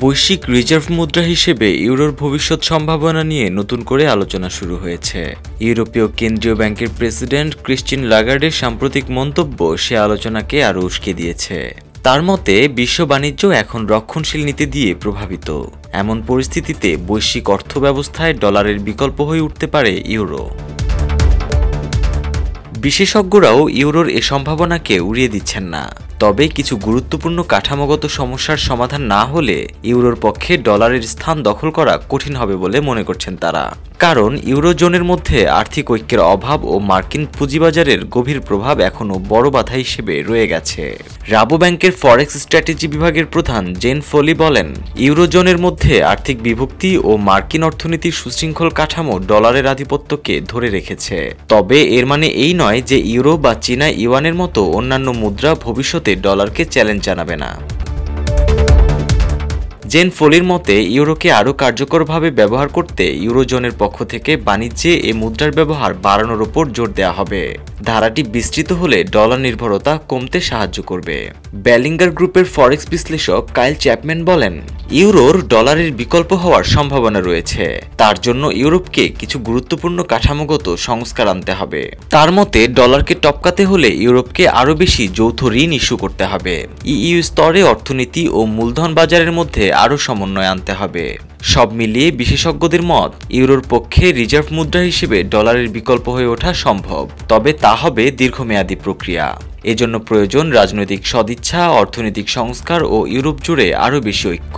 বৈশ্বিক রিজার্ভ মুদ্রা হিসেবে ইউরোর ভবিষ্যৎ সম্ভাবনা নিয়ে নতুন করে আলোচনা শুরু হয়েছে। ইউরোপীয় কেন্দ্রীয় ব্যাংকের প্রেসিডেন্ট ক্রিস্টিন লাগার্ডের সাম্প্রতিক মন্তব্য সে আলোচনাকে আরও উস্কে দিয়েছে। তার মতে বিশ্ব বাণিজ্য এখন রক্ষণশীল নীতি দিয়ে প্রভাবিত। এমন পরিস্থিতিতে বৈশ্বিক অর্থব্যবস্থায় ডলারের বিকল্প হয়ে উঠতে পারে ইউরো। বিশেষজ্ঞরাও ইউরোর এ সম্ভাবনাকে উড়িয়ে দিচ্ছেন না। তবে কিছু গুরুত্বপূর্ণ কাঠামোগত সমস্যার সমাধান না হলে ইউরোর পক্ষে ডলারের স্থান দখল করা কঠিন হবে বলে মনে করছেন তারা। কারণ ইউরোজোনের মধ্যে আর্থিক ঐক্যের অভাব ও মার্কিন পুঁজিবাজারের গভীর প্রভাব এখনও বড় বাধা হিসেবে রয়ে গেছে। রাবো ব্যাংকের ফরেক্স স্ট্র্যাটেজি বিভাগের প্রধান জেন ফলি বলেন, ইউরোজোনের মধ্যে আর্থিক বিভক্তি ও মার্কিন অর্থনীতির সুশৃঙ্খল কাঠামো ডলারের আধিপত্যকে ধরে রেখেছে। তবে এর মানে এই নয় যে ইউরো বা চীনা ইউয়ানের মতো অন্যান্য মুদ্রা ভবিষ্যতে ডলারকে চ্যালেঞ্জ জানাবে না। জেন ফলির মতে ইউরোকে আরও কার্যকরভাবে ব্যবহার করতে ইউরোজোনের পক্ষ থেকে বাণিজ্যে এ মুদ্রার ব্যবহার বাড়ানোর ওপর জোর দেওয়া হবে। ধারাটি বিস্তৃত হলে ডলার নির্ভরতা কমতে সাহায্য করবে। বেলিঙ্গার গ্রুপের ফরেক্স বিশ্লেষক কাইল চ্যাপম্যান বলেন, ইউরোর ডলারের বিকল্প হওয়ার সম্ভাবনা রয়েছে। তার জন্য ইউরোপকে কিছু গুরুত্বপূর্ণ কাঠামোগত সংস্কার আনতে হবে। তার মতে ডলারকে টপকাতে হলে ইউরোপকে আরও বেশি যৌথ ঋণ ইস্যু করতে হবে। ইইউ স্তরে অর্থনীতি ও মূলধন বাজারের মধ্যে আরও সমন্বয় আনতে হবে। সব মিলিয়ে বিশেষজ্ঞদের মত, ইউরোর পক্ষে রিজার্ভ মুদ্রা হিসেবে ডলারের বিকল্প হয়ে ওঠা সম্ভব। তবে তা হবে দীর্ঘমেয়াদী প্রক্রিয়া। এজন্য প্রয়োজন রাজনৈতিক সদিচ্ছা, অর্থনৈতিক সংস্কার ও ইউরোপ জুড়ে আরও বেশি ঐক্য।